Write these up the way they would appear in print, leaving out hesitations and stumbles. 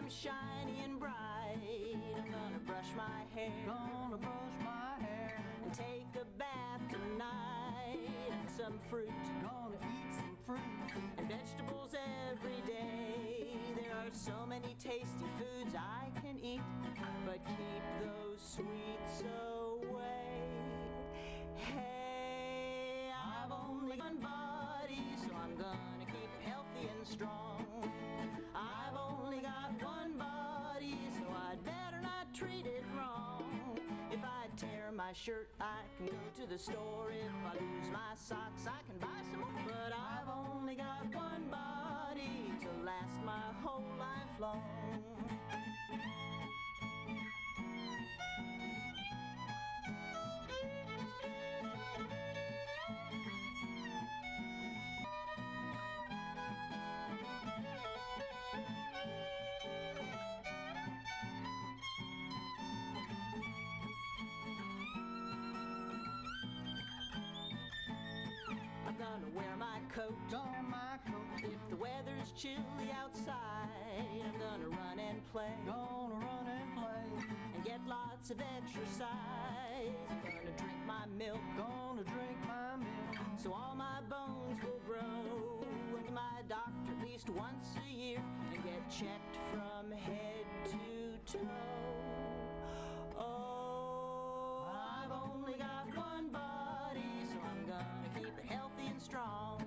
shiny and bright. I'm gonna brush my hair, and take a bath tonight. And some fruit, gonna eat some fruit, and vegetables every day. There are so many tasty foods I can eat, but keep those sweets away. Hey, I've only one body, so I'm gonna keep healthy and strong. I've only got one body, so I'd better not treat it wrong. If I tear my shirt, I can go to the store. If I lose my socks, I can buy some more. But I've only got one body to last my whole life long. I'm gonna wear my coat, if the weather's chilly outside. I'm gonna run and play, and get lots of exercise. I'm gonna drink my milk, so all my bones will grow. And my doctor at least once a year, and get checked from head to toe. Oh, I've only got one body, so I'm gonna keep it healthy and strong.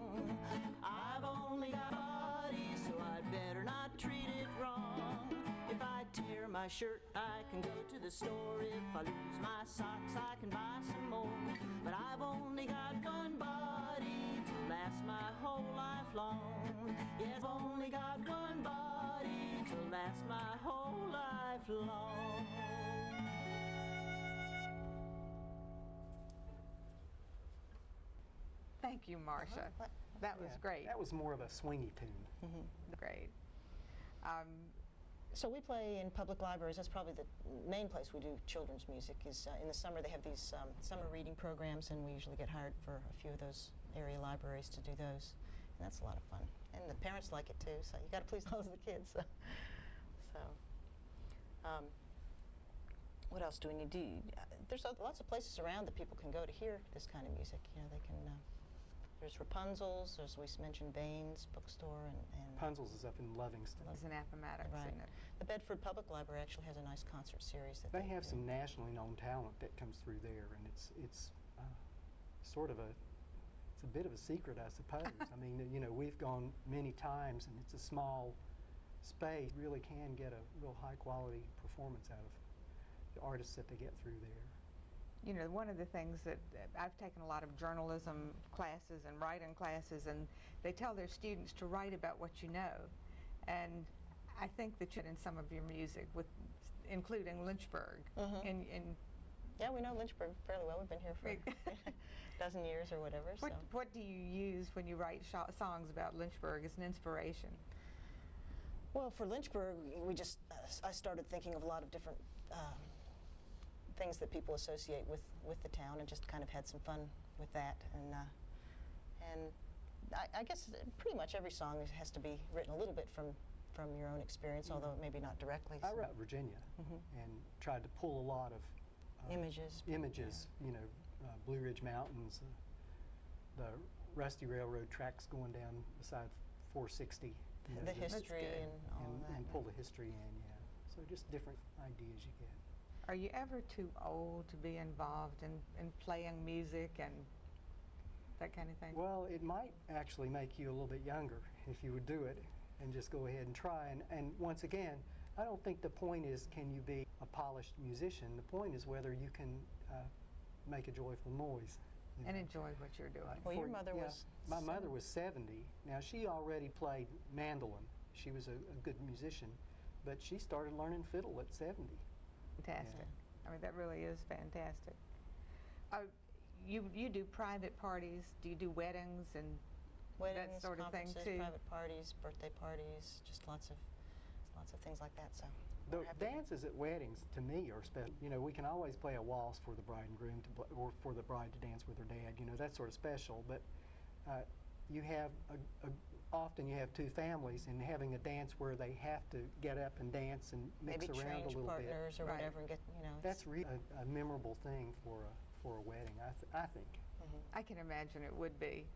I've only got a body, so I'd better not treat it wrong. If I tear my shirt, I can go to the store. If I lose my socks, I can buy some more. But I've only got one body to last my whole life long. Yes, I've only got one body to last my whole life long. Thank you, Marcia. That was great. That was more of a swingy tune. Great. So we play in public libraries. That's probably the main place we do children's music. Is in the summer they have these summer reading programs, and we usually get hired for a few of those area libraries to do those, and that's a lot of fun. And the parents like it too. So you got to please those the kids. What else do we need to do? There's lots of places around that people can go to hear this kind of music. You know, they can. There's Rapunzel's, there's, we mentioned Baines Bookstore, and Rapunzel's is up in Livingston. It's in Appomattox, right. isn't it? The Bedford Public Library actually has a nice concert series that They have do. some nationally known talent that comes through there, and it's sort of a bit of a secret, I suppose. I mean, you know, we've gone many times, and it's a small space. Really can get a real high quality performance out of the artists that they get through there. You know, one of the things that I've taken a lot of journalism classes and writing classes, and they tell their students to write about what you know. And I think that in some of your music, with including Lynchburg. Yeah, we know Lynchburg fairly well. We've been here for a dozen years or whatever. What do you use when you write songs about Lynchburg as an inspiration? Well, for Lynchburg, I started thinking of a lot of different things that people associate with the town, and just kind of had some fun with that. And I guess pretty much every song has to be written a little bit from your own experience, although maybe not directly. I wrote Virginia and tried to pull a lot of images. You know, Blue Ridge Mountains, the rusty railroad tracks going down beside 460. You know, the history and all that. And pull the history in, yeah. So just different ideas you get. Are you ever too old to be involved in playing music and that kind of thing? Well, it might actually make you a little bit younger if you would do it and just go ahead and try. And once again, I don't think the point is can you be a polished musician. The point is whether you can make a joyful noise. You know? And enjoy what you're doing. Well, your mother was... My mother was 70. Now, she already played mandolin. She was a good musician, but she started learning fiddle at 70. Fantastic. Yeah. I mean, that really is fantastic. You do private parties? Do you do weddings and that sort of thing too? Private parties, birthday parties, just lots of things like that. So the dances at weddings to me are special. You know, we can always play a waltz for the bride and groom or for the bride to dance with her dad. You know, that's sort of special. But you have often you have two families, and having a dance where they have to get up and dance and mix Maybe around a change little partners bit. or Right. whatever and get, That's really a memorable thing for a wedding, I think. I can imagine it would be.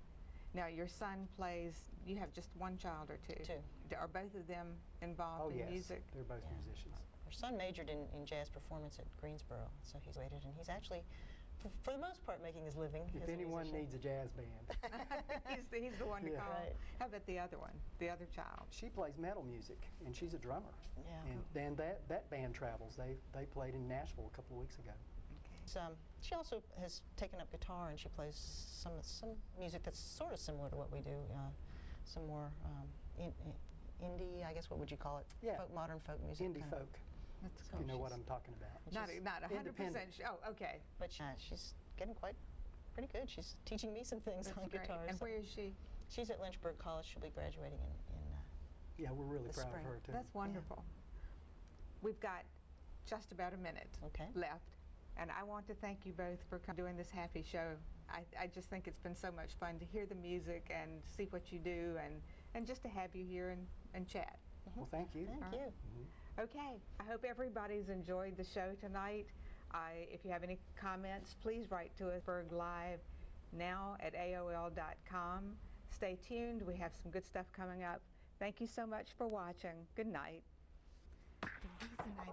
Now, your son plays, you have just one child or two? Two. Are both of them involved Oh, in yes, music? they're both Yeah. musicians. Our son majored in jazz performance at Greensboro, so he's waited, and he's actually, for the most part, making his living If as a anyone musician. needs a jazz band, He's the one to Yeah. call. Right. How about the other one, the other child? she plays metal music, and she's a drummer. Yeah. And then that band travels. They played in Nashville a couple of weeks ago. She also has taken up guitar, and she plays some music that's sort of similar to what we do, some more indie, I guess. What would you call it? Yeah. Modern folk music. Indie kind of. folk, That's if cool. you know what I'm talking about. Not She's 100% independent. sure. Oh, okay. But she's getting pretty good. She's teaching me some things That's on great. guitar. And so- where is she? She's at Lynchburg College. She'll be graduating in Yeah, we're really The proud spring. of her, too. That's wonderful. We've got just about a minute Okay. left, and I want to thank you both for doing this happy show. I just think it's been so much fun to hear the music and see what you do, and just to have you here and chat. Well, thank you. Thank All you. Mhm. Okay, I hope everybody's enjoyed the show tonight. If you have any comments, please write to us, berglive@aol.com. Stay tuned. We have some good stuff coming up. Thank you so much for watching. Good night. The reason I